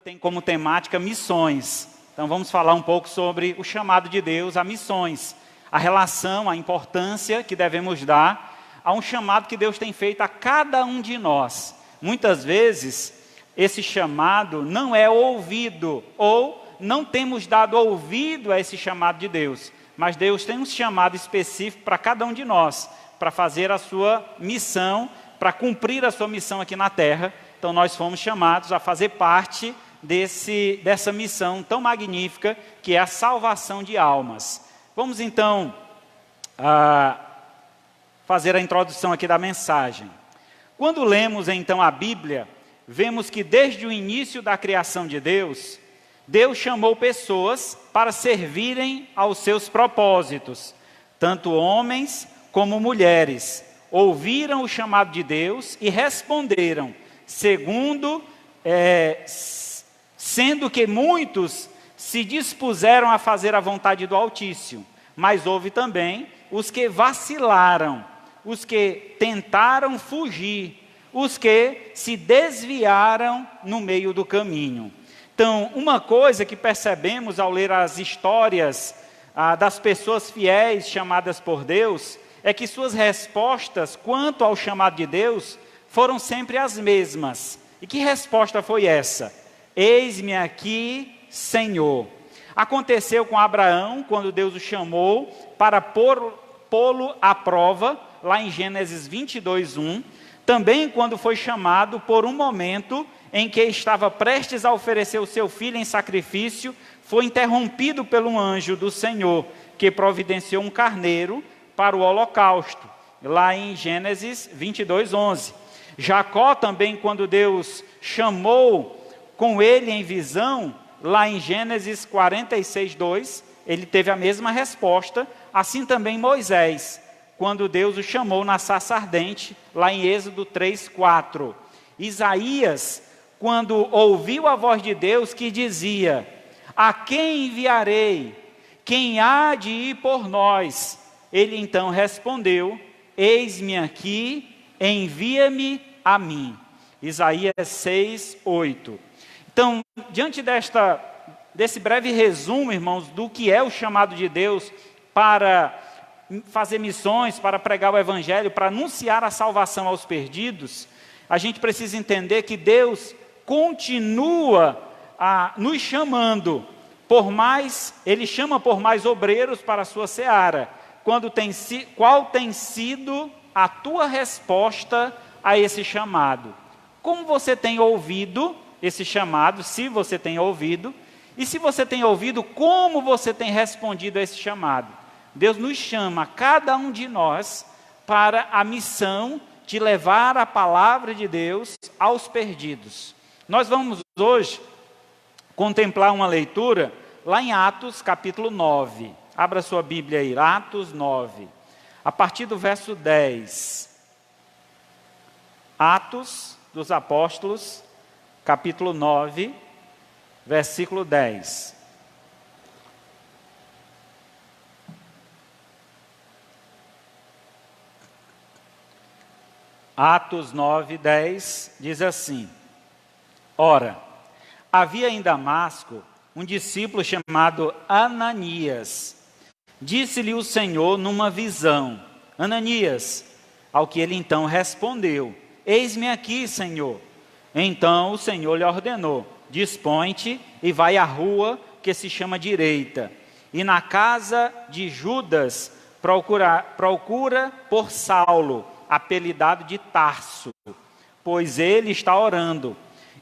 Tem como temática missões. Então vamos falar um pouco sobre o chamado de Deus a missões, a relação, a importância que devemos dar a um chamado que Deus tem feito a cada um de nós. Muitas vezes esse chamado não é ouvido, ou não temos dado ouvido a esse chamado de Deus, mas Deus tem um chamado específico para cada um de nós, para fazer a sua missão, para cumprir a sua missão aqui na terra. Então nós fomos chamados a fazer parte dessa missão tão magnífica, que é a salvação de almas. Vamos então fazer a introdução aqui da mensagem. Quando lemos então a Bíblia, vemos que desde o início da criação de Deus, Deus chamou pessoas para servirem aos seus propósitos. Tanto homens como mulheres ouviram o chamado de Deus e responderam, sendo que muitos se dispuseram a fazer a vontade do Altíssimo, mas houve também os que vacilaram, os que tentaram fugir, os que se desviaram no meio do caminho. Então, uma coisa que percebemos ao ler as histórias das pessoas fiéis chamadas por Deus, é que suas respostas quanto ao chamado de Deus foram sempre as mesmas. E que resposta foi essa? Eis-me aqui, Senhor. Aconteceu com Abraão, quando Deus o chamou para pô-lo à prova, lá em Gênesis 22:1. Também quando foi chamado por um momento em que estava prestes a oferecer o seu filho em sacrifício, foi interrompido por um anjo do Senhor, que providenciou um carneiro para o holocausto, lá em Gênesis 22:11. Jacó também, quando Deus chamou com ele em visão, lá em Gênesis 46:2, ele teve a mesma resposta. Assim também Moisés, quando Deus o chamou na sarça ardente, lá em Êxodo 3:4. Isaías, quando ouviu a voz de Deus que dizia: a quem enviarei? Quem há de ir por nós? Ele então respondeu: eis-me aqui, envia-me a mim. Isaías 6:8. Então, diante desse breve resumo, irmãos, do que é o chamado de Deus para fazer missões, para pregar o Evangelho, para anunciar a salvação aos perdidos, a gente precisa entender que Deus continua nos chamando Ele chama por mais obreiros para a sua seara. Qual tem sido a tua resposta a esse chamado? Como você tem ouvido esse chamado, se você tem ouvido, e se você tem ouvido, como você tem respondido a esse chamado? Deus nos chama, cada um de nós, para a missão de levar a palavra de Deus aos perdidos. Nós vamos hoje contemplar uma leitura lá em Atos capítulo 9. Abra sua Bíblia aí, Atos 9, a partir do verso 10. Atos dos Apóstolos, capítulo 9, versículo 10. Atos 9, 10 diz assim: ora, havia em Damasco um discípulo chamado Ananias. Disse-lhe o Senhor numa visão: Ananias. Ao que ele então respondeu: eis-me aqui, Senhor. Então o Senhor lhe ordenou: dispõe-te e vai à rua que se chama Direita, e na casa de Judas procura por Saulo, apelidado de Tarso, pois ele está orando.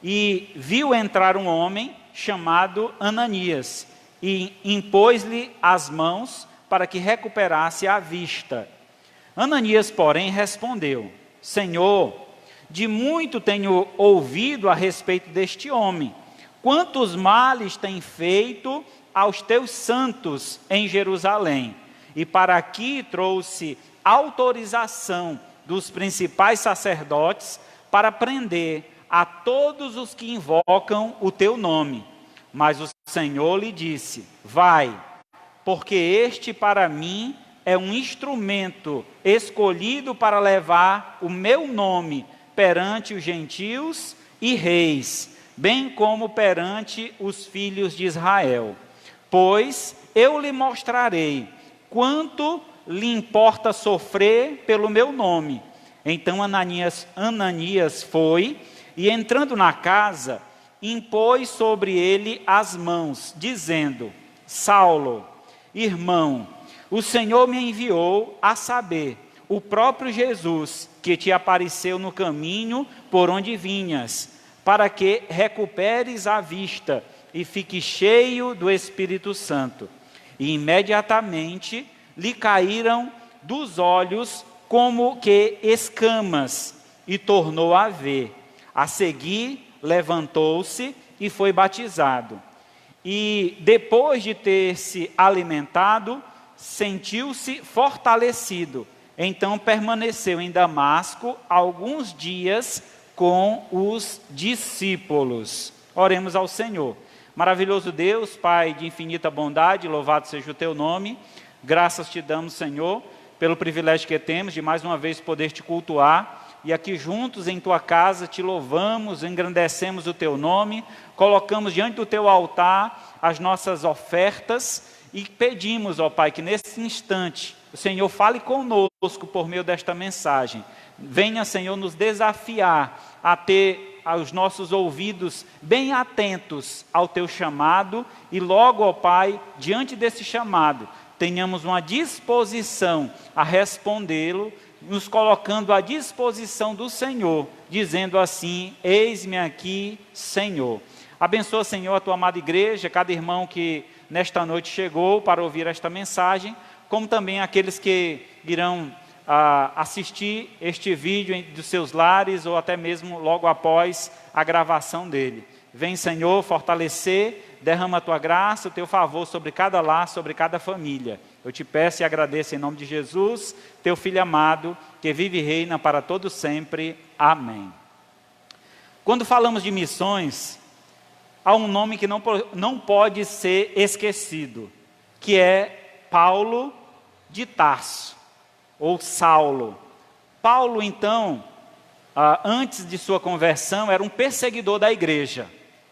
E viu entrar um homem chamado Ananias, e impôs-lhe as mãos para que recuperasse a vista. Ananias, porém, respondeu: Senhor, de muito tenho ouvido a respeito deste homem, quantos males tem feito aos teus santos em Jerusalém, e para aqui trouxe autorização dos principais sacerdotes para prender a todos os que invocam o teu nome. Mas o Senhor lhe disse: vai, porque este para mim é um instrumento escolhido para levar o meu nome perante os gentios e reis, bem como perante os filhos de Israel. Pois eu lhe mostrarei quanto lhe importa sofrer pelo meu nome. Então Ananias foi, e entrando na casa, impôs sobre ele as mãos, dizendo: Saulo, irmão, o Senhor me enviou, a saber, o próprio Jesus, que te apareceu no caminho por onde vinhas, para que recuperes a vista e fique cheio do Espírito Santo. E imediatamente lhe caíram dos olhos como que escamas, e tornou a ver. A seguir, levantou-se e foi batizado. E depois de ter se alimentado, sentiu-se fortalecido. Então permaneceu em Damasco alguns dias com os discípulos. Oremos ao Senhor. Maravilhoso Deus, Pai de infinita bondade, louvado seja o teu nome. Graças te damos, Senhor, pelo privilégio que temos de mais uma vez poder te cultuar. E aqui juntos em tua casa te louvamos, engrandecemos o teu nome, colocamos diante do teu altar as nossas ofertas e pedimos, ó Pai, que nesse instante o Senhor fale conosco por meio desta mensagem. Venha, Senhor, nos desafiar a ter os nossos ouvidos bem atentos ao teu chamado e logo, ó Pai, diante desse chamado, tenhamos uma disposição a respondê-lo, nos colocando à disposição do Senhor, dizendo assim: eis-me aqui, Senhor. Abençoa, Senhor, a tua amada igreja, cada irmão que nesta noite chegou para ouvir esta mensagem, como também aqueles que irão assistir este vídeo dos seus lares ou até mesmo logo após a gravação dele. Vem, Senhor, fortalecer, derrama a tua graça, o teu favor sobre cada lar, sobre cada família. Eu te peço e agradeço em nome de Jesus, teu Filho amado, que vive e reina para todo sempre. Amém. Quando falamos de missões, há um nome que não pode ser esquecido, que é Paulo de Tarso, ou Saulo. Paulo, então, antes de sua conversão, era um perseguidor da igreja.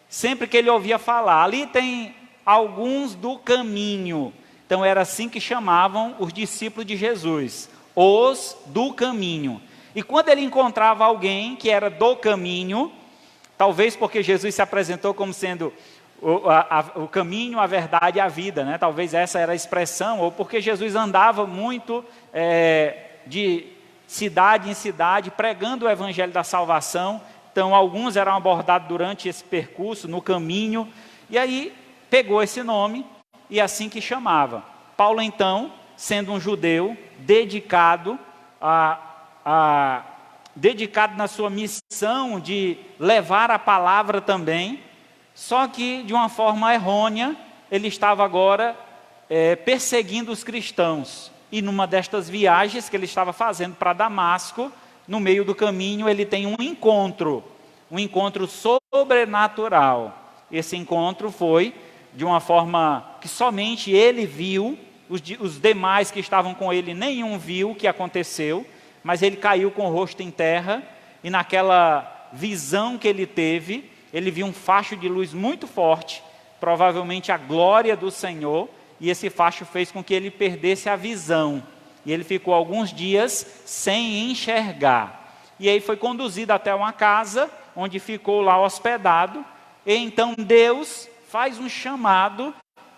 Sempre que ele ouvia falar, ali tem alguns do caminho. Então era assim que chamavam os discípulos de Jesus, os do caminho. E quando ele encontrava alguém que era do caminho, talvez porque Jesus se apresentou como sendo o caminho, a verdade e a vida, né? Talvez essa era a expressão, ou porque Jesus andava muito de cidade em cidade, pregando o evangelho da salvação. Então alguns eram abordados durante esse percurso, no caminho, e aí pegou esse nome, e assim que chamava. Paulo, então, sendo um judeu, dedicado na sua missão de levar a palavra também, só que de uma forma errônea, ele estava agora perseguindo os cristãos. E numa destas viagens que ele estava fazendo para Damasco, no meio do caminho ele tem um encontro sobrenatural. Esse encontro foi de uma forma que somente ele viu, os demais que estavam com ele, nenhum viu o que aconteceu, mas ele caiu com o rosto em terra, e naquela visão que ele teve, ele viu um facho de luz muito forte, provavelmente a glória do Senhor, e esse facho fez com que ele perdesse a visão, e ele ficou alguns dias sem enxergar. E aí foi conduzido até uma casa, onde ficou lá hospedado, e então Deus faz um chamado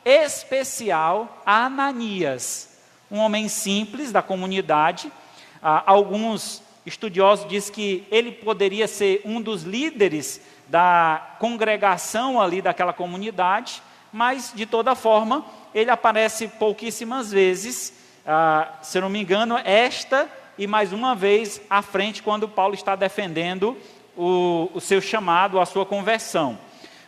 especial a Ananias, um homem simples da comunidade. Alguns estudiosos dizem que ele poderia ser um dos líderes da congregação ali daquela comunidade, mas de toda forma ele aparece pouquíssimas vezes, se eu não me engano, esta e mais uma vez à frente quando Paulo está defendendo o seu chamado, a sua conversão.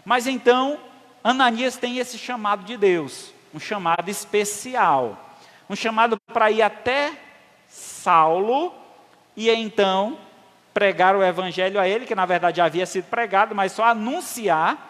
Mas então Ananias tem esse chamado de Deus, um chamado especial, um chamado para ir até Saulo e então pregar o evangelho a ele, que na verdade já havia sido pregado, mas só anunciar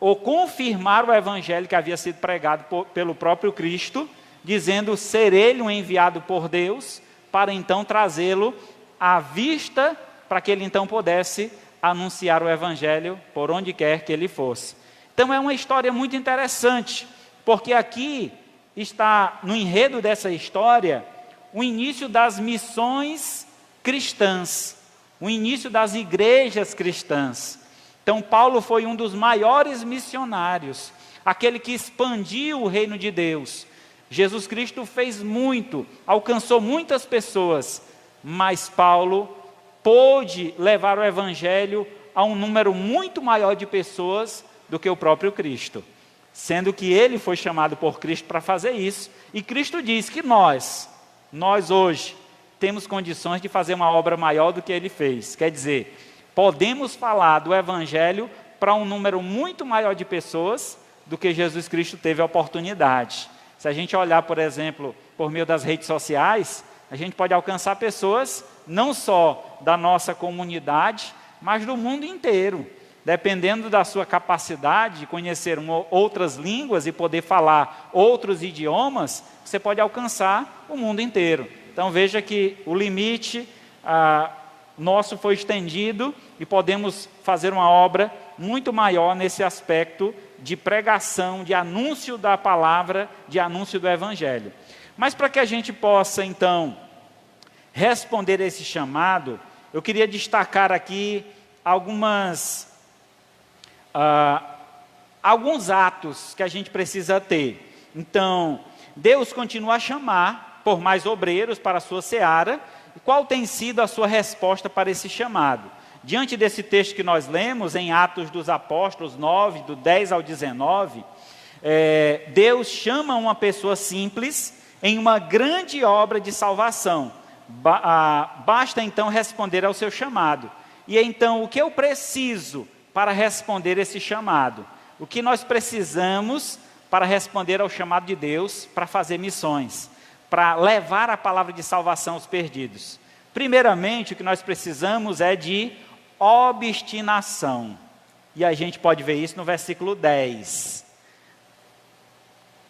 ou confirmar o evangelho que havia sido pregado pelo próprio Cristo, dizendo ser ele um enviado por Deus, para então trazê-lo à vista, para que ele então pudesse anunciar o evangelho por onde quer que ele fosse. Então é uma história muito interessante, porque aqui está no enredo dessa história o início das missões cristãs, o início das igrejas cristãs. Então Paulo foi um dos maiores missionários, aquele que expandiu o reino de Deus. Jesus Cristo fez muito, alcançou muitas pessoas, mas Paulo pôde levar o evangelho a um número muito maior de pessoas do que o próprio Cristo, sendo que ele foi chamado por Cristo para fazer isso, e Cristo diz que nós hoje temos condições de fazer uma obra maior do que ele fez. Quer dizer, podemos falar do evangelho para um número muito maior de pessoas do que Jesus Cristo teve a oportunidade. Se a gente olhar, por exemplo, por meio das redes sociais, a gente pode alcançar pessoas não só da nossa comunidade, mas do mundo inteiro. Dependendo da sua capacidade de conhecer outras línguas e poder falar outros idiomas, você pode alcançar o mundo inteiro. Então veja que o limite nosso foi estendido e podemos fazer uma obra muito maior nesse aspecto de pregação, de anúncio da palavra, de anúncio do evangelho. Mas para que a gente possa então responder a esse chamado, eu queria destacar aqui alguns atos que a gente precisa ter. Então, Deus continua a chamar por mais obreiros para a sua seara. E qual tem sido a sua resposta para esse chamado? Diante desse texto que nós lemos, em Atos dos Apóstolos 9, do 10 ao 19, Deus chama uma pessoa simples em uma grande obra de salvação. Basta então responder ao seu chamado. E então, o que eu preciso para responder esse chamado? O que nós precisamos para responder ao chamado de Deus para fazer missões, para levar a palavra de salvação aos perdidos? Primeiramente, o que nós precisamos é de obstinação. E a gente pode ver isso no versículo 10.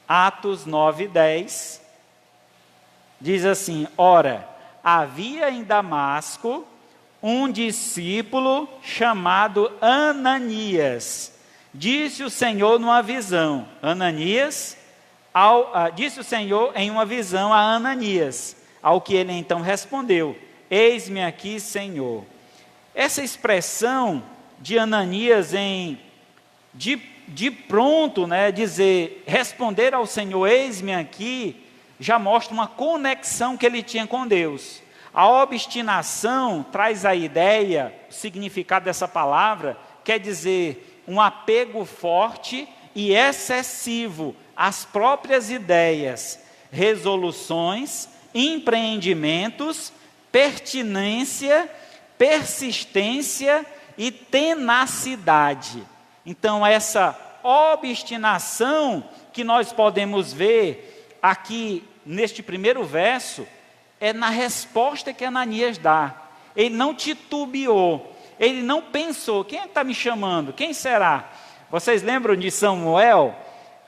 Atos 9, 10. Diz assim: ora, havia em Damasco um discípulo chamado Ananias. Disse o Senhor numa visão. Disse o Senhor em uma visão a Ananias, ao que ele então respondeu: eis-me aqui, Senhor. Essa expressão de Ananias de pronto, responder ao Senhor, eis-me aqui, já mostra uma conexão que ele tinha com Deus. A obstinação traz a ideia, o significado dessa palavra, quer dizer um apego forte e excessivo às próprias ideias, resoluções, empreendimentos, pertinência, persistência e tenacidade. Então, essa obstinação que nós podemos ver aqui neste primeiro verso, é na resposta que Ananias dá. Ele não titubeou, ele não pensou: quem está me chamando? Quem será? Vocês lembram de Samuel?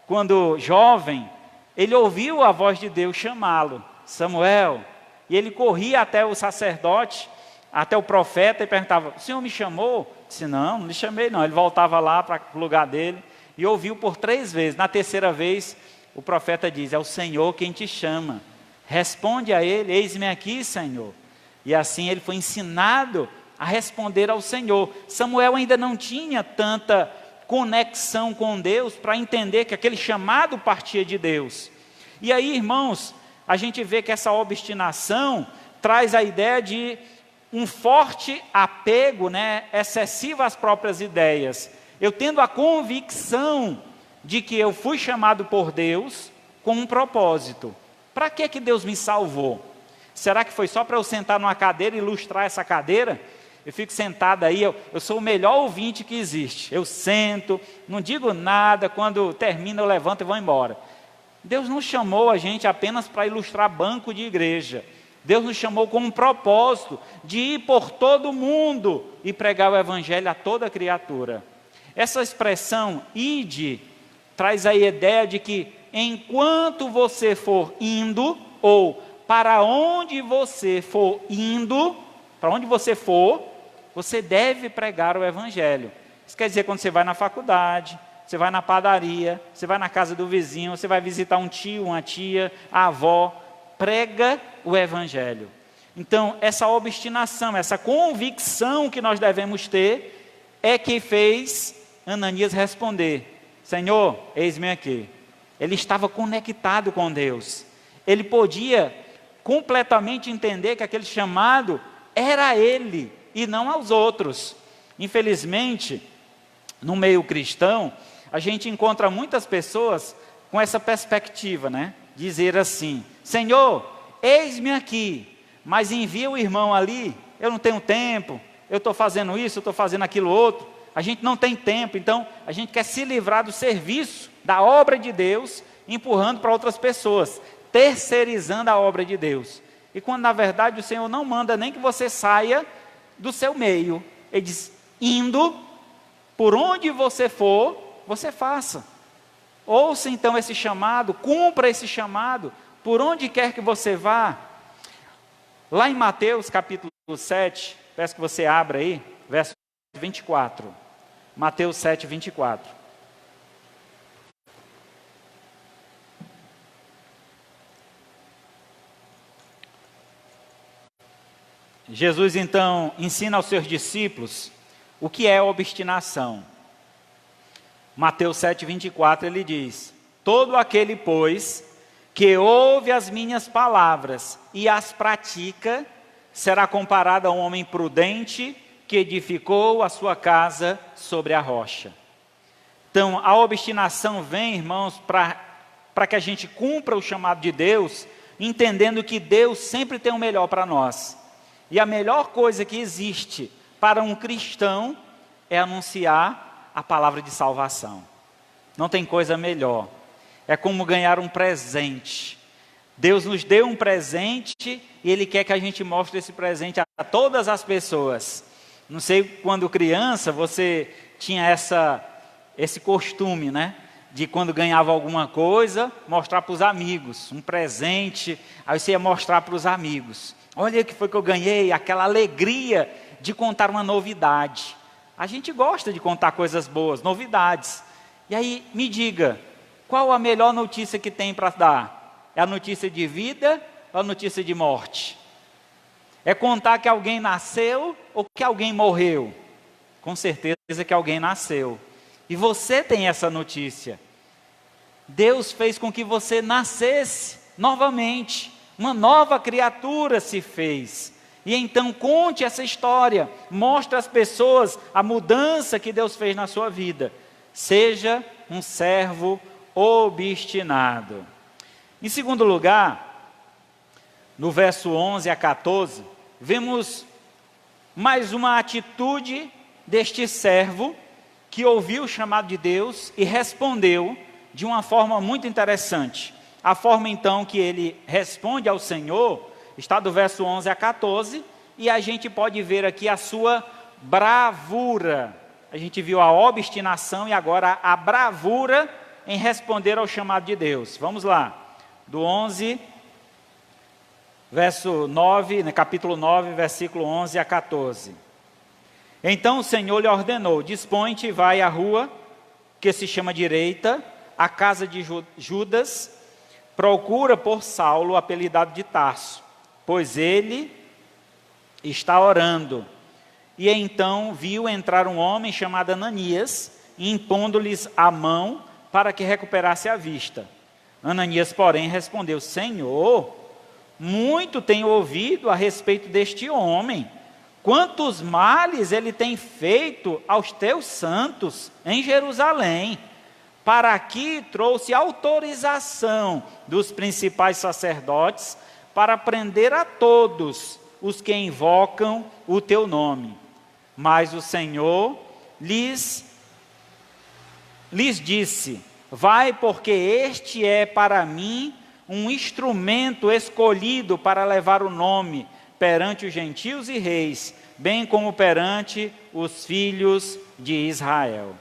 Quando jovem, ele ouviu a voz de Deus chamá-lo: Samuel. E ele corria até o sacerdote, até o profeta, e perguntava: o Senhor me chamou? Disse: não lhe chamei não. Ele voltava lá para o lugar dele e ouviu por 3 vezes. Na terceira vez, o profeta diz: é o Senhor quem te chama. Responde a ele: eis-me aqui, Senhor. E assim ele foi ensinado a responder ao Senhor. Samuel ainda não tinha tanta conexão com Deus para entender que aquele chamado partia de Deus. E aí, irmãos, a gente vê que essa obstinação traz a ideia de um forte apego, excessivo às próprias ideias. Eu tendo a convicção de que eu fui chamado por Deus com um propósito. Para que Deus me salvou? Será que foi só para eu sentar numa cadeira e ilustrar essa cadeira? Eu fico sentado aí, eu sou o melhor ouvinte que existe. Eu sento, não digo nada, quando termina eu levanto e vou embora. Deus não chamou a gente apenas para ilustrar banco de igreja. Deus nos chamou com um propósito de ir por todo mundo e pregar o evangelho a toda criatura. Essa expressão ide traz a ideia de que enquanto você for indo, ou para onde você for indo, para onde você for, você deve pregar o evangelho. Isso quer dizer, quando você vai na faculdade, você vai na padaria, você vai na casa do vizinho, você vai visitar um tio, uma tia, a avó, prega o evangelho. Então, essa obstinação, essa convicção que nós devemos ter, é que fez Ananias responder: Senhor, eis-me aqui. Ele estava conectado com Deus. Ele podia completamente entender que aquele chamado era ele e não aos outros. Infelizmente, no meio cristão, a gente encontra muitas pessoas com essa perspectiva, né? Dizer assim: Senhor, eis-me aqui, mas envia o irmão ali, eu não tenho tempo, eu estou fazendo isso, eu estou fazendo aquilo outro. A gente não tem tempo, então a gente quer se livrar do serviço, da obra de Deus, empurrando para outras pessoas, terceirizando a obra de Deus. E quando na verdade o Senhor não manda nem que você saia do seu meio. Ele diz: indo, por onde você for, você faça. Ouça então esse chamado, cumpra esse chamado, por onde quer que você vá. Lá em Mateus capítulo 7, peço que você abra aí, verso 24. Mateus 7, 24. Jesus então ensina aos seus discípulos o que é obstinação. Mateus 7, 24, ele diz: todo aquele, pois, que ouve as minhas palavras e as pratica, será comparado a um homem prudente que edificou a sua casa sobre a rocha. Então, a obstinação vem, irmãos, para que a gente cumpra o chamado de Deus, entendendo que Deus sempre tem o melhor para nós. E a melhor coisa que existe para um cristão é anunciar a palavra de salvação. Não tem coisa melhor. É como ganhar um presente. Deus nos deu um presente e Ele quer que a gente mostre esse presente a todas as pessoas. Não sei, quando criança você tinha esse costume, né? De quando ganhava alguma coisa, mostrar para os amigos, um presente, aí você ia mostrar para os amigos. Olha o que foi que eu ganhei, aquela alegria de contar uma novidade. A gente gosta de contar coisas boas, novidades. E aí, me diga, qual a melhor notícia que tem para dar? É a notícia de vida ou a notícia de morte? É contar que alguém nasceu ou que alguém morreu? Com certeza que alguém nasceu. E você tem essa notícia. Deus fez com que você nascesse novamente. Uma nova criatura se fez. E então conte essa história. Mostre às pessoas a mudança que Deus fez na sua vida. Seja um servo obstinado. Em segundo lugar, no verso 11 a 14, vemos mais uma atitude deste servo que ouviu o chamado de Deus e respondeu de uma forma muito interessante. A forma então que ele responde ao Senhor está do verso 11 a 14, e a gente pode ver aqui a sua bravura. A gente viu a obstinação e agora a bravura em responder ao chamado de Deus. Vamos lá, do 11, verso 9, capítulo 9, versículo 11 a 14. Então o Senhor lhe ordenou: dispõe-te e vai à rua, que se chama direita, a casa de Judas, procura por Saulo, apelidado de Tarso, pois ele está orando. E então viu entrar um homem chamado Ananias, impondo-lhes a mão para que recuperasse a vista. Ananias, porém, respondeu: Senhor, muito tenho ouvido a respeito deste homem, quantos males ele tem feito aos teus santos em Jerusalém. Para aqui trouxe autorização dos principais sacerdotes para prender a todos os que invocam o teu nome. Mas o Senhor lhes disse: vai, porque este é para mim um instrumento escolhido para levar o nome perante os gentios e reis, bem como perante os filhos de Israel.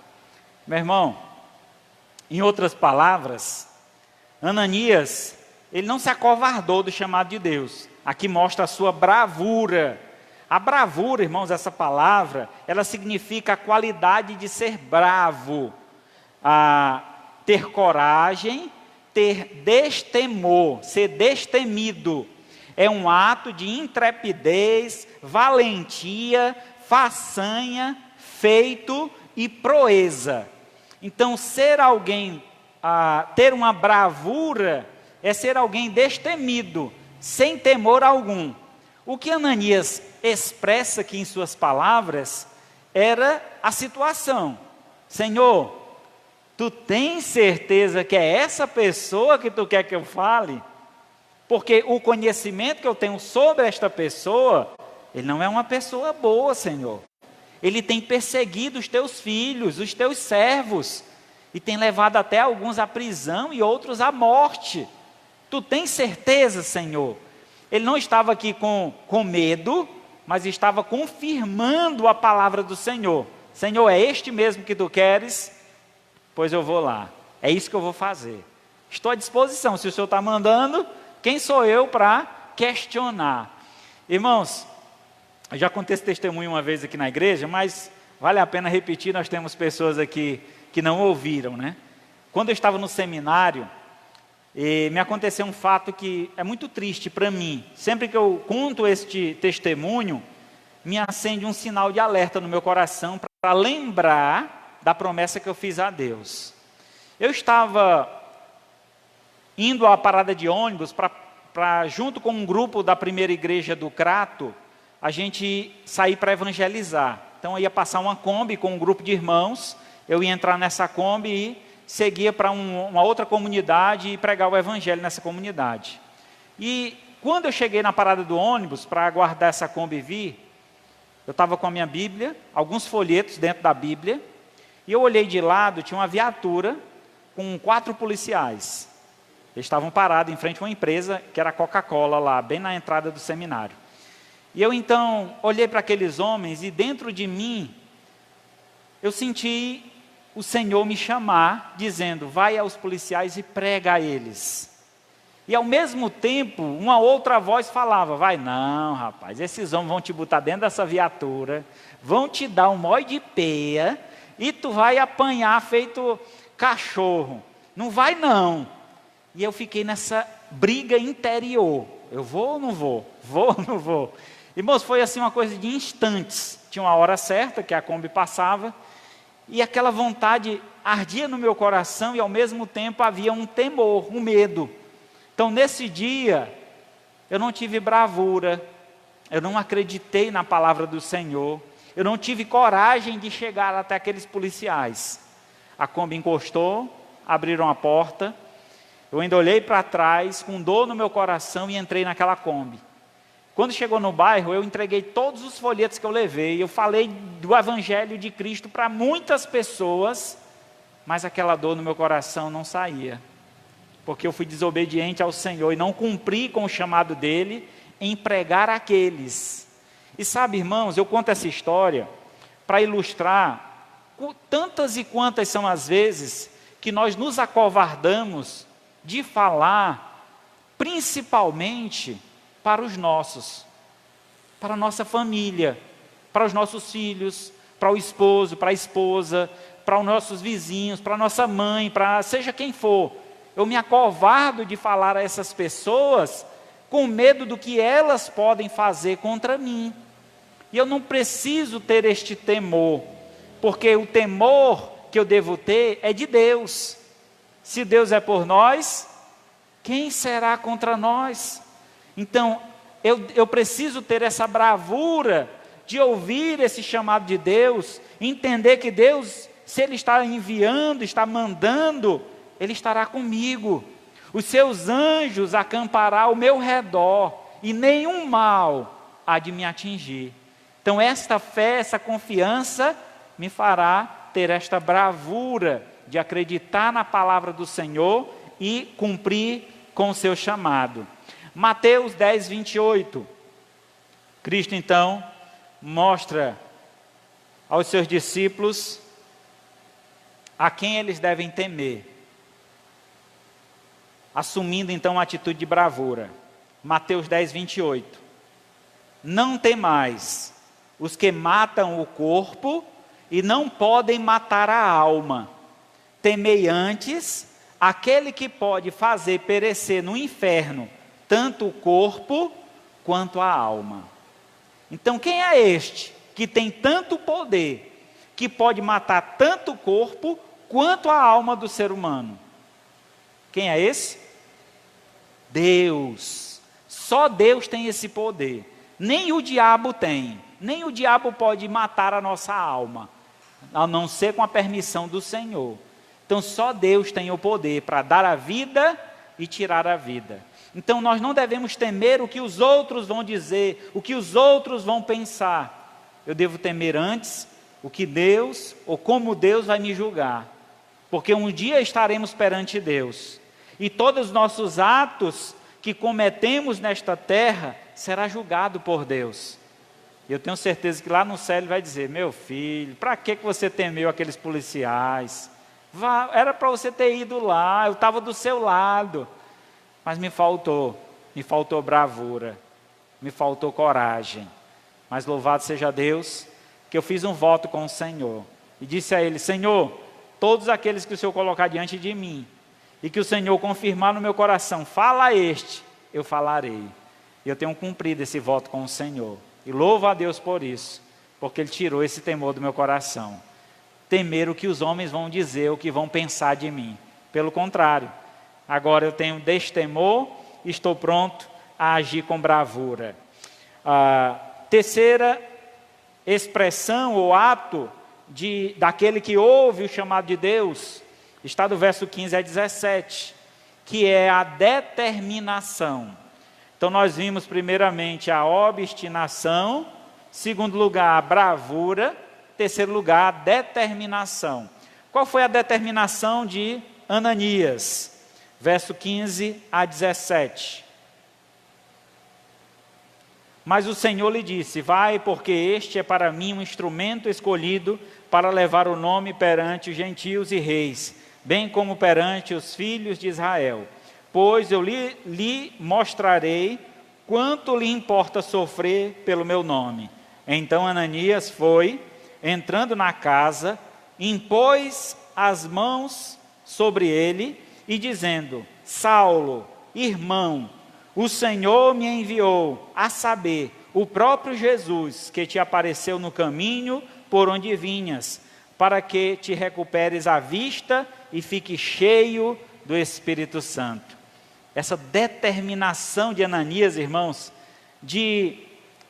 Meu irmão, em outras palavras, Ananias, ele não se acovardou do chamado de Deus. Aqui mostra a sua bravura, A bravura, irmãos, essa palavra, ela significa a qualidade de ser bravo, ter coragem, ter destemor, ser destemido. É um ato de intrepidez, valentia, façanha, feito e proeza. Então, ser alguém, ter uma bravura, é ser alguém destemido, sem temor algum. O que Ananias expressa aqui em suas palavras era a situação. Senhor, tu tens certeza que é essa pessoa que tu quer que eu fale? Porque o conhecimento que eu tenho sobre esta pessoa, ele não é uma pessoa boa, Senhor. Ele tem perseguido os teus filhos, os teus servos, e tem levado até alguns à prisão e outros à morte. Tu tens certeza, Senhor? Ele não estava aqui com medo, mas estava confirmando a palavra do Senhor. Senhor, é este mesmo que tu queres? Pois eu vou lá. É isso que eu vou fazer. Estou à disposição. Se o Senhor está mandando, quem sou eu para questionar? Irmãos, eu já contei esse testemunho uma vez aqui na igreja, mas vale a pena repetir, nós temos pessoas aqui que não ouviram, né? Quando eu estava no seminário, me aconteceu um fato que é muito triste para mim. Sempre que eu conto este testemunho, me acende um sinal de alerta no meu coração para lembrar da promessa que eu fiz a Deus. Eu estava indo à parada de ônibus para junto com um grupo da primeira igreja do Crato, a gente sair para evangelizar. Então eu ia passar uma Kombi com um grupo de irmãos, eu ia entrar nessa Kombi e seguia para uma outra comunidade e pregar o evangelho nessa comunidade. E quando eu cheguei na parada do ônibus para aguardar essa Kombi vir, eu estava com a minha Bíblia, alguns folhetos dentro da Bíblia, e eu olhei de lado, tinha uma viatura com 4 policiais. Eles estavam parados em frente a uma empresa que era a Coca-Cola lá, bem na entrada do seminário. E eu então olhei para aqueles homens e dentro de mim, eu senti o Senhor me chamar, dizendo, vai aos policiais e prega a eles. E ao mesmo tempo, uma outra voz falava, vai não rapaz, esses homens vão te botar dentro dessa viatura, vão te dar um mói de peia, e tu vai apanhar feito cachorro, não vai não. E eu fiquei nessa briga interior, eu vou ou não vou? Vou ou não vou? Irmãos, foi assim uma coisa de instantes, tinha uma hora certa que a Kombi passava, e aquela vontade ardia no meu coração e ao mesmo tempo havia um temor, um medo. Então nesse dia, eu não tive bravura, eu não acreditei na palavra do Senhor, eu não tive coragem de chegar até aqueles policiais. A Kombi encostou, abriram a porta, eu ainda olhei para trás com dor no meu coração e entrei naquela Kombi. Quando chegou no bairro, eu entreguei todos os folhetos que eu levei, eu falei do Evangelho de Cristo para muitas pessoas, mas aquela dor no meu coração não saía, porque eu fui desobediente ao Senhor e não cumpri com o chamado dele em pregar aqueles. E sabe, irmãos, eu conto essa história para ilustrar tantas e quantas são as vezes que nós nos acovardamos de falar, principalmente para os nossos, para a nossa família, para os nossos filhos, para o esposo, para a esposa, para os nossos vizinhos, para a nossa mãe, para seja quem for. Eu me acovardo de falar a essas pessoas com medo do que elas podem fazer contra mim. E eu não preciso ter este temor, porque o temor que eu devo ter é de Deus. Se Deus é por nós, quem será contra nós? Então, eu preciso ter essa bravura de ouvir esse chamado de Deus, entender que Deus, se Ele está enviando, está mandando, Ele estará comigo. Os seus anjos acampará ao meu redor, e nenhum mal há de me atingir. Então, esta fé, essa confiança, me fará ter esta bravura de acreditar na palavra do Senhor e cumprir com o seu chamado. Mateus 10, 28. Cristo então mostra aos seus discípulos a quem eles devem temer, assumindo então uma atitude de bravura. Mateus 10, 28. não temais os que matam o corpo e não podem matar a alma. Temei antes aquele que pode fazer perecer no inferno tanto o corpo quanto a alma. Então quem é este que tem tanto poder, que pode matar tanto o corpo quanto a alma do ser humano? Quem é esse? Deus. Só Deus tem esse poder. Nem o diabo tem. Nem o diabo pode matar a nossa alma, a não ser com a permissão do Senhor. Então só Deus tem o poder para dar a vida e tirar a vida. Então nós não devemos temer o que os outros vão dizer, o que os outros vão pensar. Eu devo temer antes o que Deus, ou como Deus vai me julgar. Porque um dia estaremos perante Deus. E todos os nossos atos que cometemos nesta terra será julgado por Deus. Eu tenho certeza que lá no céu ele vai dizer: meu filho, para que você temeu aqueles policiais? Era para você ter ido lá, eu estava do seu lado. Mas me faltou bravura, me faltou coragem. Mas louvado seja Deus, que eu fiz um voto com o Senhor. E disse a Ele: Senhor, todos aqueles que o Senhor colocar diante de mim, e que o Senhor confirmar no meu coração, fala a este, eu falarei. E eu tenho cumprido esse voto com o Senhor. E louvo a Deus por isso, porque Ele tirou esse temor do meu coração. Temer o que os homens vão dizer, o que vão pensar de mim. Pelo contrário, agora eu tenho destemor e estou pronto a agir com bravura. A terceira expressão ou ato daquele que ouve o chamado de Deus está do verso 15 a 17, que é a determinação. Então nós vimos primeiramente a obstinação, segundo lugar a bravura, terceiro lugar a determinação. Qual foi a determinação de Ananias? Verso 15 a 17. Mas o Senhor lhe disse: vai, porque este é para mim um instrumento escolhido para levar o nome perante os gentios e reis, bem como perante os filhos de Israel. Pois eu lhe mostrarei quanto lhe importa sofrer pelo meu nome. Então Ananias foi, entrando na casa, impôs as mãos sobre ele e dizendo: Saulo, irmão, o Senhor me enviou, a saber, o próprio Jesus, que te apareceu no caminho por onde vinhas, para que te recuperes a vista e fique cheio do Espírito Santo. Essa determinação de Ananias, irmãos, de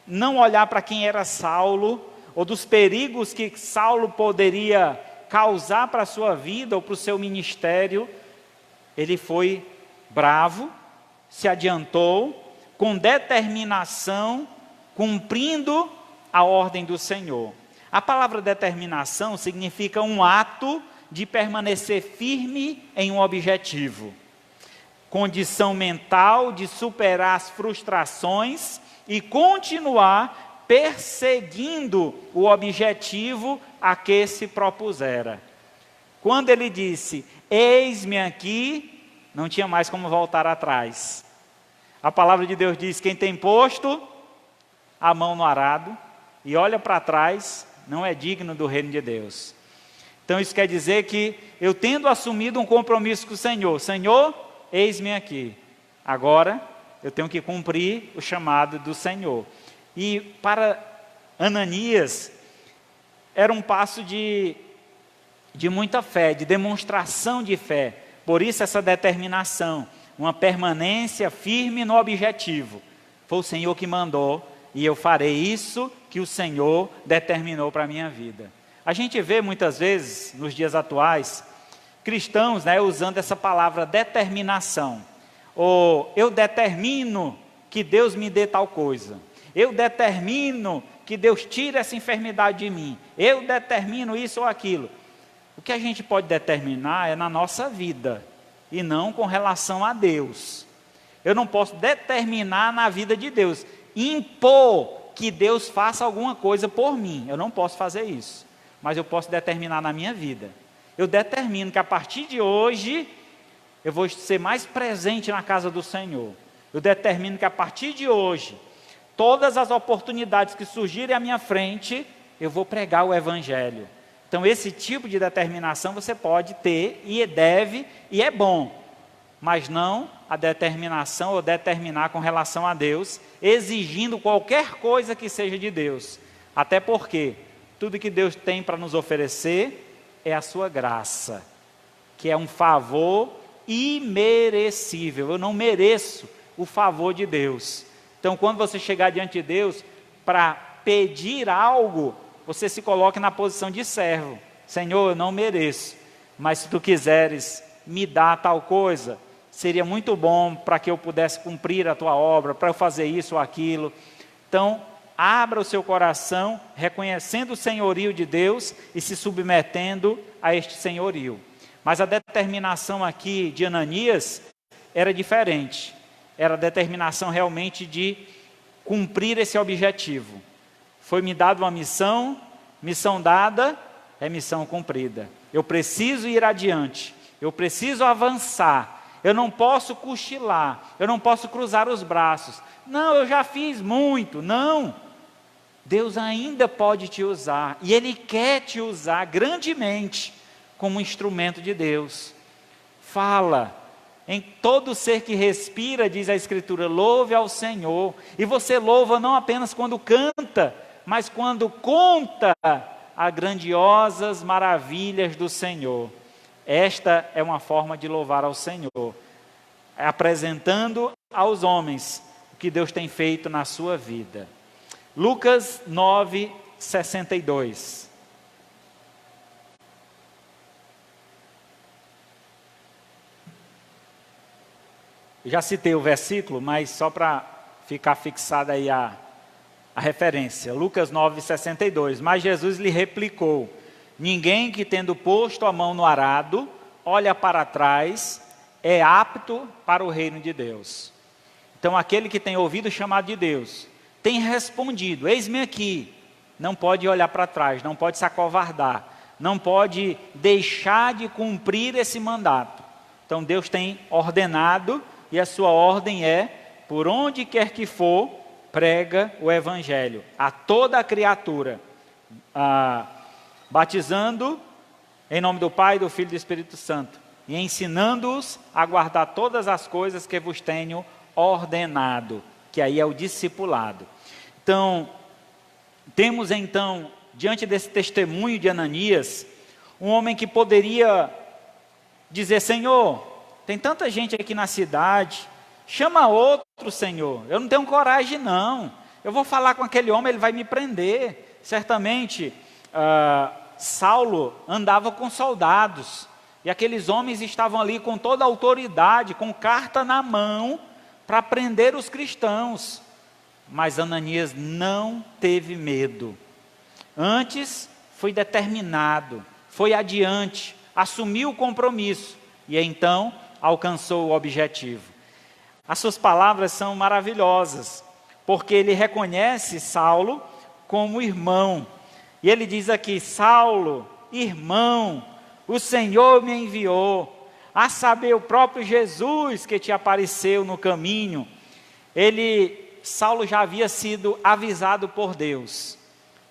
não olhar para quem era Saulo, ou dos perigos que Saulo poderia causar para a sua vida ou para o seu ministério, ele foi bravo, se adiantou, com determinação, cumprindo a ordem do Senhor. A palavra determinação significa um ato de permanecer firme em um objetivo. Condição mental de superar as frustrações e continuar perseguindo o objetivo a que se propusera. Quando ele disse: eis-me aqui, não tinha mais como voltar atrás. A palavra de Deus diz: quem tem posto a mão no arado e olha para trás, não é digno do reino de Deus. Então isso quer dizer que eu tendo assumido um compromisso com o Senhor: Senhor, eis-me aqui. Agora eu tenho que cumprir o chamado do Senhor. E para Ananias era um passo de muita fé, de demonstração de fé. Por isso essa determinação, uma permanência firme no objetivo. Foi o Senhor que mandou e eu farei isso que o Senhor determinou para a minha vida. A gente vê muitas vezes, nos dias atuais, cristãos, usando essa palavra determinação. Ou eu determino que Deus me dê tal coisa. Eu determino que Deus tire essa enfermidade de mim. Eu determino isso ou aquilo. O que a gente pode determinar é na nossa vida e não com relação a Deus. Eu não posso determinar na vida de Deus, impor que Deus faça alguma coisa por mim. Eu não posso fazer isso, mas eu posso determinar na minha vida. Eu determino que a partir de hoje eu vou ser mais presente na casa do Senhor. Eu determino que a partir de hoje todas as oportunidades que surgirem à minha frente, eu vou pregar o Evangelho. Então esse tipo de determinação você pode ter, e deve, e é bom, mas não a determinação ou determinar com relação a Deus, exigindo qualquer coisa que seja de Deus. Até porque tudo que Deus tem para nos oferecer é a sua graça, que é um favor imerecível. Eu não mereço o favor de Deus. Então, quando você chegar diante de Deus para pedir algo, você se coloque na posição de servo. Senhor, eu não mereço, mas se tu quiseres me dar tal coisa, seria muito bom para que eu pudesse cumprir a tua obra, para eu fazer isso ou aquilo. Então, abra o seu coração, reconhecendo o senhorio de Deus e se submetendo a este senhorio. Mas a determinação aqui de Ananias era diferente. Era a determinação realmente de cumprir esse objetivo. Foi-me dada uma missão, missão dada é missão cumprida. Eu preciso ir adiante, eu preciso avançar, eu não posso cochilar, eu não posso cruzar os braços. Não, eu já fiz muito. Não, Deus ainda pode te usar, e Ele quer te usar grandemente como instrumento de Deus. Fala. Em todo ser que respira, diz a Escritura, louve ao Senhor. E você louva não apenas quando canta, mas quando conta as grandiosas maravilhas do Senhor. Esta é uma forma de louvar ao Senhor, apresentando aos homens o que Deus tem feito na sua vida. Lucas 9, 62. Já citei o versículo, mas só para ficar fixada aí a referência. Lucas 9, 62. Mas Jesus lhe replicou: ninguém que tendo posto a mão no arado, olha para trás, é apto para o reino de Deus. Então aquele que tem ouvido o chamado de Deus, tem respondido: eis-me aqui. Não pode olhar para trás, não pode se acovardar, não pode deixar de cumprir esse mandato. Então Deus tem ordenado, e a sua ordem é: por onde quer que for, prega o Evangelho a toda a criatura, batizando em nome do Pai, do Filho e do Espírito Santo, e ensinando-os a guardar todas as coisas que vos tenho ordenado, que aí é o discipulado. Então, temos então, diante desse testemunho de Ananias, um homem que poderia dizer: Senhor, tem tanta gente aqui na cidade, chama outro, Senhor, eu não tenho coragem não, eu vou falar com aquele homem, ele vai me prender. Certamente, Saulo andava com soldados, e aqueles homens estavam ali com toda a autoridade, com carta na mão, para prender os cristãos. Mas Ananias não teve medo, antes foi determinado, foi adiante, assumiu o compromisso, e então alcançou o objetivo. As suas palavras são maravilhosas, porque ele reconhece Saulo como irmão, e ele diz aqui: Saulo, irmão, o Senhor me enviou, a saber, o próprio Jesus que te apareceu no caminho. Saulo já havia sido avisado por Deus,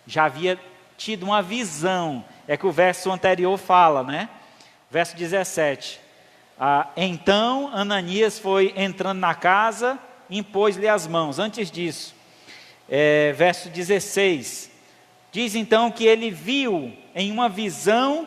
já havia tido uma visão, é que o verso anterior fala, né? Verso 17, então Ananias foi entrando na casa, impôs-lhe as mãos. Antes disso, verso 16, diz então que ele viu em uma visão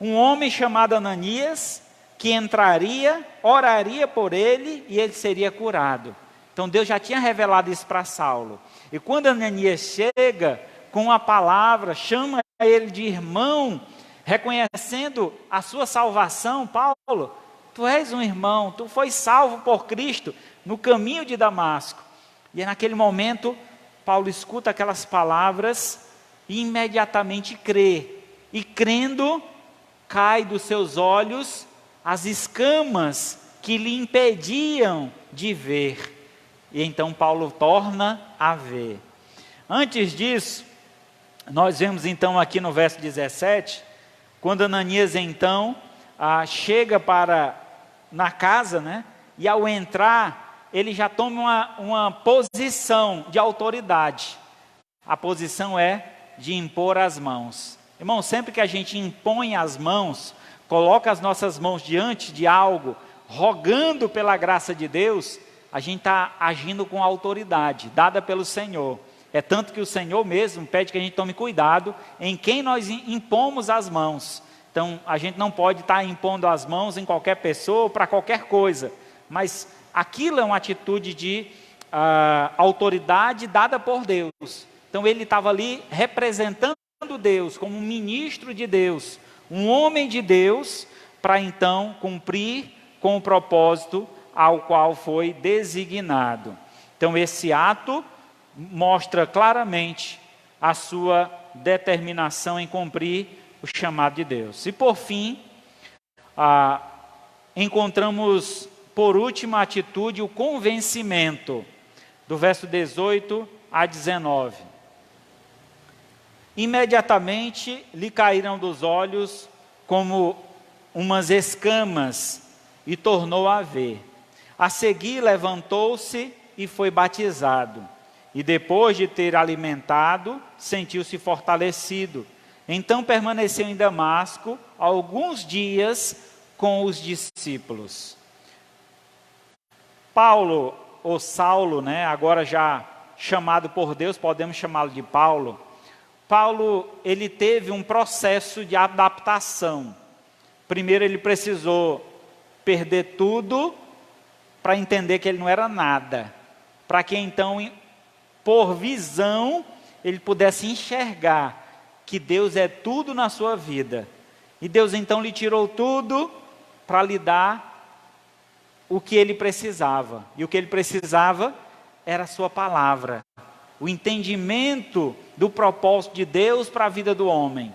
um homem chamado Ananias, que entraria, oraria por ele e ele seria curado. Então Deus já tinha revelado isso para Saulo. E quando Ananias chega com a palavra, chama ele de irmão, reconhecendo a sua salvação: Paulo, tu és um irmão, tu foi salvo por Cristo no caminho de Damasco. E naquele momento, Paulo escuta aquelas palavras e imediatamente crê. E crendo, cai dos seus olhos as escamas que lhe impediam de ver. E então Paulo torna a ver. Antes disso, nós vemos então aqui no verso 17, quando Ananias então chega na casa, né? E ao entrar, ele já toma uma posição de autoridade. A posição é de impor as mãos. Irmão, sempre que a gente impõe as mãos, coloca as nossas mãos diante de algo, rogando pela graça de Deus, a gente está agindo com autoridade, dada pelo Senhor. É tanto que o Senhor mesmo pede que a gente tome cuidado em quem nós impomos as mãos. Então, a gente não pode estar impondo as mãos em qualquer pessoa, para qualquer coisa. Mas aquilo é uma atitude de autoridade dada por Deus. Então, ele estava ali representando Deus, como um ministro de Deus, um homem de Deus, para então cumprir com o propósito ao qual foi designado. Então, esse ato mostra claramente a sua determinação em cumprir o chamado de Deus. E por fim, encontramos por última atitude o convencimento, do verso 18 a 19. Imediatamente lhe caíram dos olhos como umas escamas e tornou a ver. A seguir levantou-se e foi batizado. E depois de ter alimentado, sentiu-se fortalecido. Então permaneceu em Damasco alguns dias com os discípulos. Paulo, ou Saulo, agora já chamado por Deus, podemos chamá-lo de Paulo. Paulo, ele teve um processo de adaptação. Primeiro ele precisou perder tudo para entender que ele não era nada. Para que então, por visão, ele pudesse enxergar que Deus é tudo na sua vida. E Deus então lhe tirou tudo para lhe dar o que ele precisava. E o que ele precisava era a sua palavra. O entendimento do propósito de Deus para a vida do homem.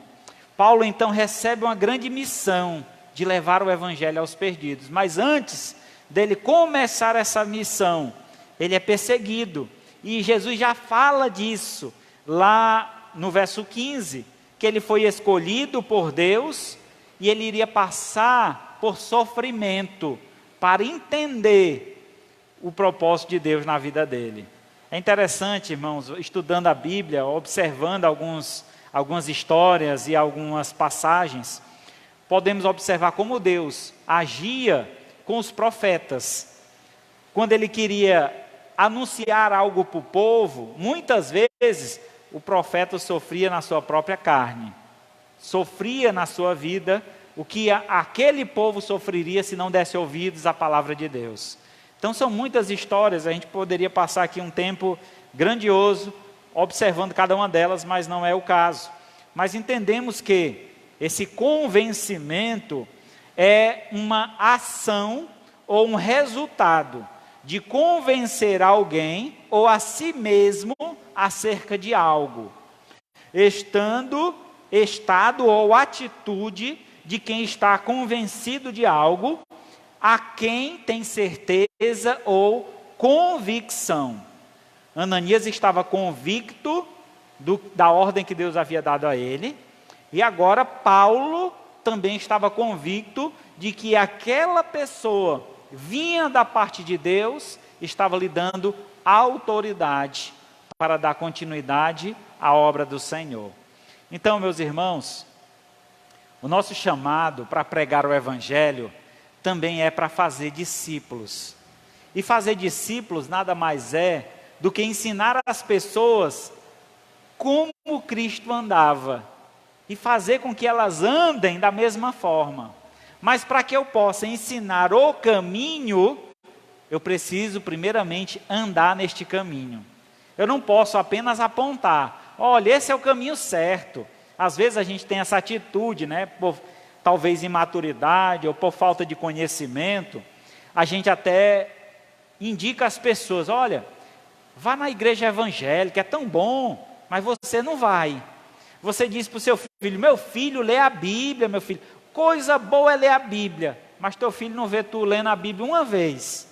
Paulo então recebe uma grande missão de levar o evangelho aos perdidos. Mas antes dele começar essa missão, ele é perseguido. E Jesus já fala disso lá no verso 15, que ele foi escolhido por Deus e ele iria passar por sofrimento para entender o propósito de Deus na vida dele. É interessante, irmãos, estudando a Bíblia, observando algumas histórias e algumas passagens, podemos observar como Deus agia com os profetas. Quando ele queria anunciar algo para o povo, muitas vezes o profeta sofria na sua própria carne, sofria na sua vida o que aquele povo sofreria se não desse ouvidos à palavra de Deus. Então são muitas histórias, a gente poderia passar aqui um tempo grandioso observando cada uma delas, mas não é o caso. Mas entendemos que esse convencimento é uma ação ou um resultado de convencer alguém ou a si mesmo acerca de algo, estado ou atitude de quem está convencido de algo, a quem tem certeza ou convicção. Ananias estava convicto da ordem que Deus havia dado a ele, e agora Paulo também estava convicto de que aquela pessoa vinha da parte de Deus, estava lhe dando autoridade para dar continuidade à obra do Senhor. Então, meus irmãos, o nosso chamado para pregar o Evangelho também é para fazer discípulos. E fazer discípulos nada mais é do que ensinar as pessoas como Cristo andava e fazer com que elas andem da mesma forma. Mas para que eu possa ensinar o caminho, eu preciso primeiramente andar neste caminho. Eu não posso apenas apontar, olha, esse é o caminho certo. Às vezes a gente tem essa atitude, por talvez imaturidade ou por falta de conhecimento, a gente até indica às pessoas, olha, vá na igreja evangélica, é tão bom, mas você não vai. Você diz para o seu filho, meu filho, lê a Bíblia, meu filho. Coisa boa é ler a Bíblia, mas teu filho não vê tu lendo a Bíblia uma vez.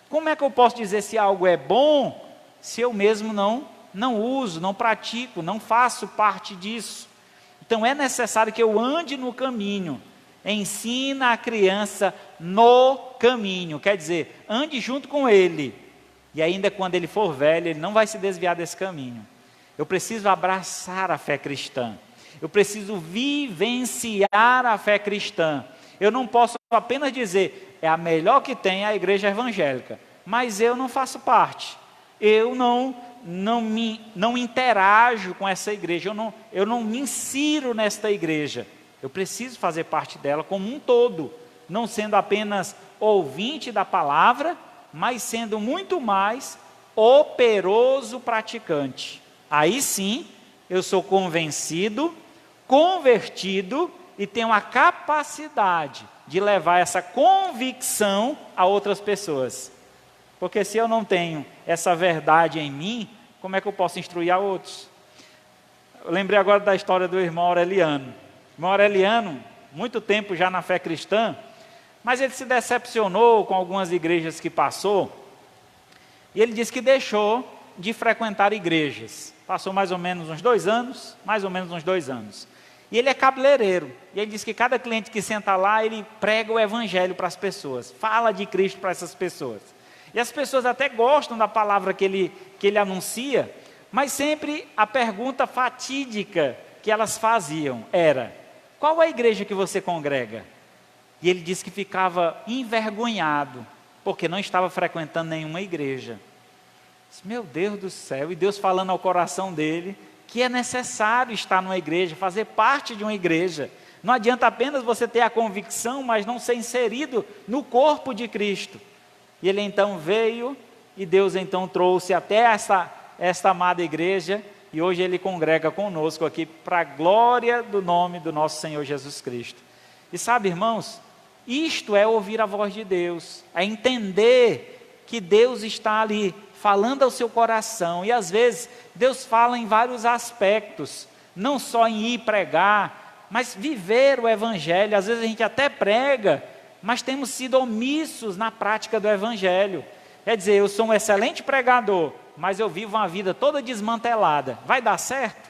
Como é que eu posso dizer se algo é bom, se eu mesmo não uso, não pratico, não faço parte disso? Então é necessário que eu ande no caminho. Ensina a criança no caminho, quer dizer, ande junto com ele, E ainda quando ele for velho, ele não vai se desviar desse caminho. Eu preciso abraçar a fé cristã. Eu preciso vivenciar a fé cristã. Eu não posso apenas dizer, é a melhor que tem a igreja evangélica, mas eu não faço parte. Eu não interajo com essa igreja, eu não me insiro nesta igreja. Eu preciso fazer parte dela como um todo, não sendo apenas ouvinte da palavra, mas sendo muito mais operoso praticante. Aí sim, eu sou convencido, convertido e tenho a capacidade de levar essa convicção a outras pessoas. Porque se eu não tenho essa verdade em mim, como é que eu posso instruir a outros? Eu lembrei agora da história do irmão Aureliano. O irmão Aureliano, muito tempo já na fé cristã, mas ele se decepcionou com algumas igrejas que passou, e ele disse que deixou de frequentar igrejas. Passou mais ou menos uns 2 anos, E ele é cabeleireiro, e ele diz que cada cliente que senta lá, ele prega o evangelho para as pessoas, fala de Cristo para essas pessoas. E as pessoas até gostam da palavra que ele anuncia, mas sempre a pergunta fatídica que elas faziam era, qual a igreja que você congrega? E ele disse que ficava envergonhado, porque não estava frequentando nenhuma igreja. Meu Deus do céu, e Deus falando ao coração dele, que é necessário estar numa igreja, fazer parte de uma igreja. Não adianta apenas você ter a convicção, mas não ser inserido no corpo de Cristo. E ele então veio, e Deus então trouxe até esta amada igreja, e hoje ele congrega conosco aqui, para a glória do nome do nosso Senhor Jesus Cristo. E sabe, irmãos, isto é ouvir a voz de Deus, é entender que Deus está ali, falando ao seu coração, e às vezes Deus fala em vários aspectos, não só em ir pregar, mas viver o evangelho. Às vezes a gente até prega, mas temos sido omissos na prática do evangelho. Quer dizer, eu sou um excelente pregador, mas eu vivo uma vida toda desmantelada. Vai dar certo?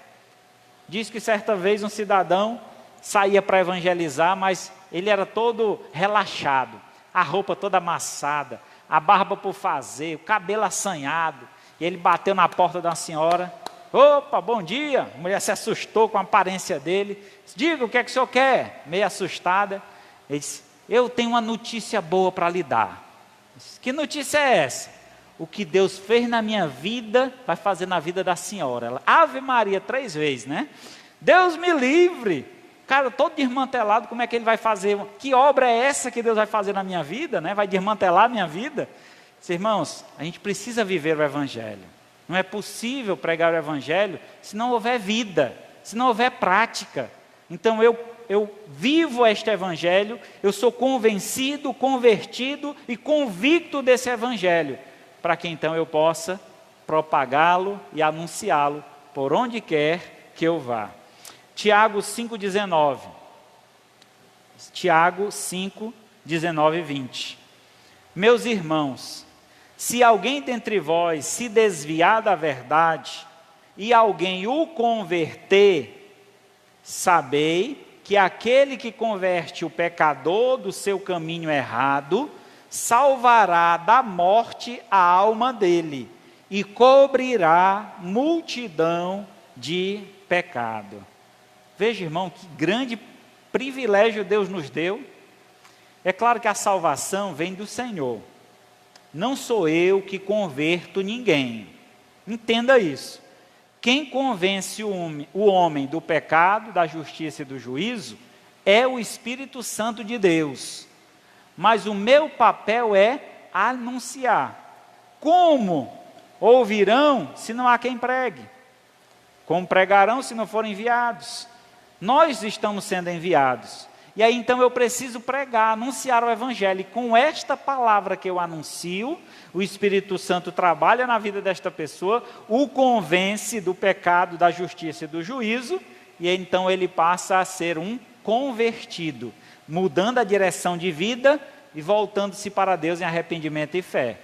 Diz que certa vez um cidadão saía para evangelizar, mas ele era todo relaxado, a roupa toda amassada, a barba por fazer, o cabelo assanhado, e ele bateu na porta da senhora. Opa, bom dia. A mulher se assustou com a aparência dele, disse, diga o que é que o senhor quer, meio assustada. Ele disse, eu tenho uma notícia boa para lhe dar. Disse, que notícia é essa? O que Deus fez na minha vida, vai fazer na vida da senhora. Ela, Ave Maria 3 vezes, né? Deus me livre. Cara, todo desmantelado, como é que ele vai fazer? Que obra é essa que Deus vai fazer na minha vida, né? Vai desmantelar a minha vida? Irmãos, a gente precisa viver o evangelho. Não é possível pregar o evangelho se não houver vida, se não houver prática. Então eu vivo este evangelho, eu sou convencido, convertido e convicto desse evangelho, para que então eu possa propagá-lo e anunciá-lo por onde quer que eu vá. Tiago 5,19. Tiago 5, 19 e 20. Meus irmãos, se alguém dentre vós se desviar da verdade, e alguém o converter, sabei que aquele que converte o pecador do seu caminho errado, salvará da morte a alma dele, e cobrirá multidão de pecado. Veja, irmão, que grande privilégio Deus nos deu. É claro que a salvação vem do Senhor. Não sou eu que converto ninguém. Entenda isso. Quem convence o homem do pecado, da justiça e do juízo, é o Espírito Santo de Deus. Mas o meu papel é anunciar. Como ouvirão se não há quem pregue? Como pregarão se não forem enviados? Nós estamos sendo enviados. E aí então eu preciso pregar, anunciar o evangelho. E com esta palavra que eu anuncio, o Espírito Santo trabalha na vida desta pessoa, o convence do pecado, da justiça e do juízo, e então ele passa a ser um convertido, mudando a direção de vida e voltando-se para Deus em arrependimento e fé.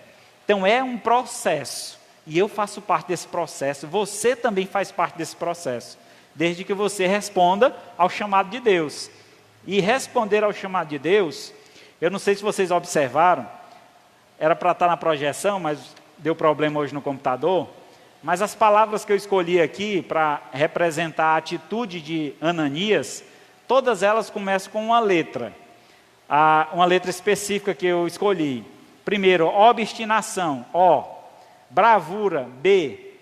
Então é um processo, e eu faço parte desse processo, você também faz parte desse processo, desde que você responda ao chamado de Deus. E responder ao chamado de Deus, eu não sei se vocês observaram, era para estar na projeção, mas deu problema hoje no computador, mas as palavras que eu escolhi aqui para representar a atitude de Ananias, todas elas começam com uma letra específica que eu escolhi. Primeiro, obstinação, O. Bravura, B.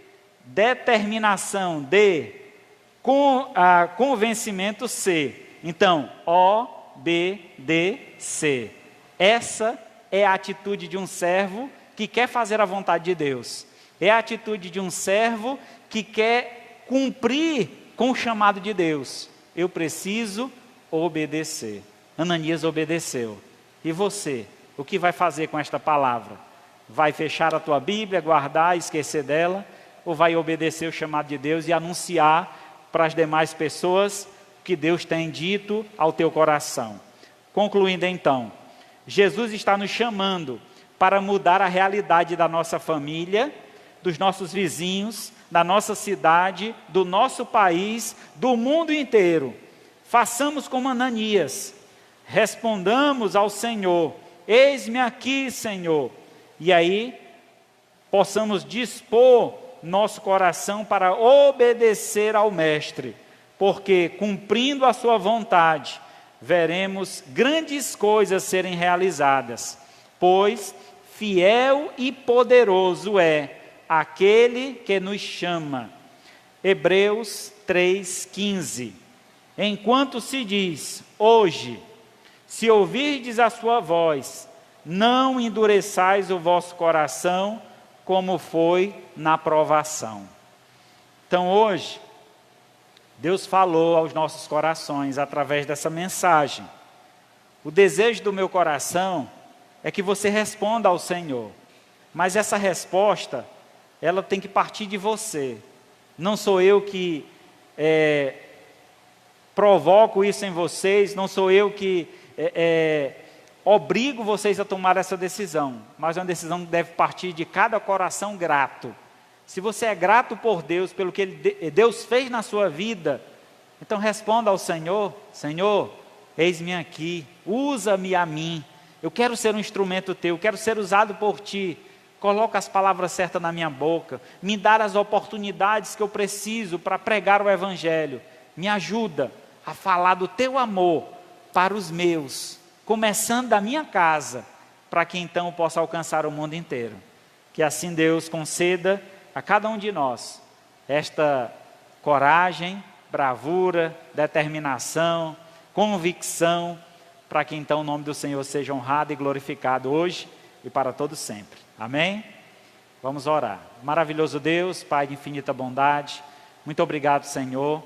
Determinação, D. Convencimento, C. Então, O, B, D, C. Essa é a atitude de um servo que quer fazer a vontade de Deus. É a atitude de um servo que quer cumprir com o chamado de Deus. Eu preciso obedecer. Ananias obedeceu. E você, o que vai fazer com esta palavra? Vai fechar a tua Bíblia, guardar, esquecer dela? Ou vai obedecer o chamado de Deus e anunciar para as demais pessoas o que Deus tem dito ao teu coração? Concluindo então, Jesus está nos chamando para mudar a realidade da nossa família, dos nossos vizinhos, da nossa cidade, do nosso país, do mundo inteiro. Façamos como Ananias, respondamos ao Senhor, eis-me aqui, Senhor, e aí possamos dispor nosso coração para obedecer ao Mestre, porque cumprindo a sua vontade, veremos grandes coisas serem realizadas, pois fiel e poderoso é aquele que nos chama. Hebreus 3,15. Enquanto se diz, hoje, se ouvirdes a sua voz, não endureçais o vosso coração, como foi na provação. Então hoje, Deus falou aos nossos corações através dessa mensagem. O desejo do meu coração é que você responda ao Senhor. Mas essa resposta, ela tem que partir de você. Não sou eu que provoco isso em vocês, não sou eu que obrigo vocês a tomar essa decisão. Mas é uma decisão que deve partir de cada coração grato. Se você é grato por Deus, pelo que Deus fez na sua vida, então responda ao Senhor, Senhor, eis-me aqui, usa-me a mim, eu quero ser um instrumento teu, quero ser usado por ti, coloca as palavras certas na minha boca, me dá as oportunidades que eu preciso para pregar o Evangelho, me ajuda a falar do teu amor para os meus, começando da minha casa, para que então eu possa alcançar o mundo inteiro. Que assim Deus conceda a cada um de nós esta coragem, bravura, determinação, convicção, para que então o nome do Senhor seja honrado e glorificado hoje e para todo sempre. Amém? Vamos orar. Maravilhoso Deus, Pai de infinita bondade, muito obrigado, Senhor,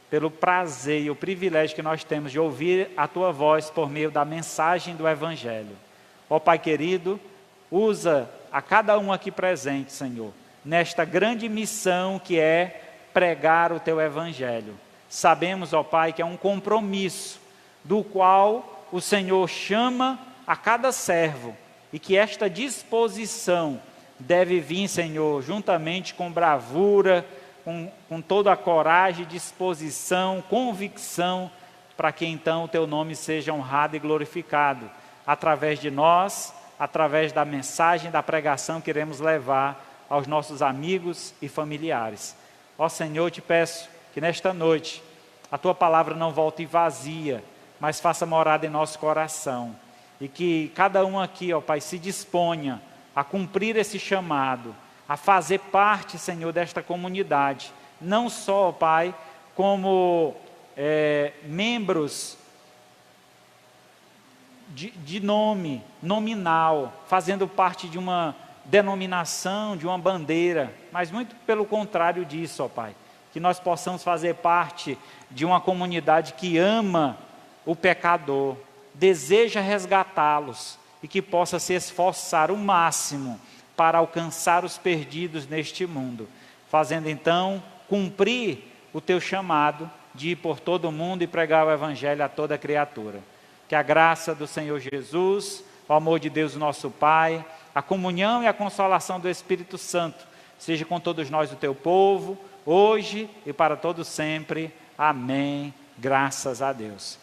pelo prazer e o privilégio que nós temos de ouvir a Tua voz por meio da mensagem do Evangelho. Ó Pai querido, usa a cada um aqui presente, Senhor, nesta grande missão que é pregar o Teu Evangelho. Sabemos, ó Pai, que é um compromisso do qual o Senhor chama a cada servo e que esta disposição deve vir, Senhor, juntamente com bravura, com toda a coragem, disposição, convicção, para que então o Teu nome seja honrado e glorificado, através de nós, através da mensagem, da pregação que iremos levar aos nossos amigos e familiares. Ó Senhor, te peço que nesta noite a Tua palavra não volte vazia, mas faça morada em nosso coração, e que cada um aqui, ó Pai, se disponha a cumprir esse chamado, a fazer parte, Senhor, desta comunidade, não só, ó Pai, como membros de nome, nominal, fazendo parte de uma denominação, de uma bandeira, mas muito pelo contrário disso, ó Pai, que nós possamos fazer parte de uma comunidade que ama o pecador, deseja resgatá-los e que possa se esforçar o máximo para alcançar os perdidos neste mundo, fazendo então cumprir o Teu chamado de ir por todo o mundo e pregar o Evangelho a toda criatura. Que a graça do Senhor Jesus, o amor de Deus nosso Pai, a comunhão e a consolação do Espírito Santo seja com todos nós, o Teu povo, hoje e para todo sempre. Amém. Graças a Deus.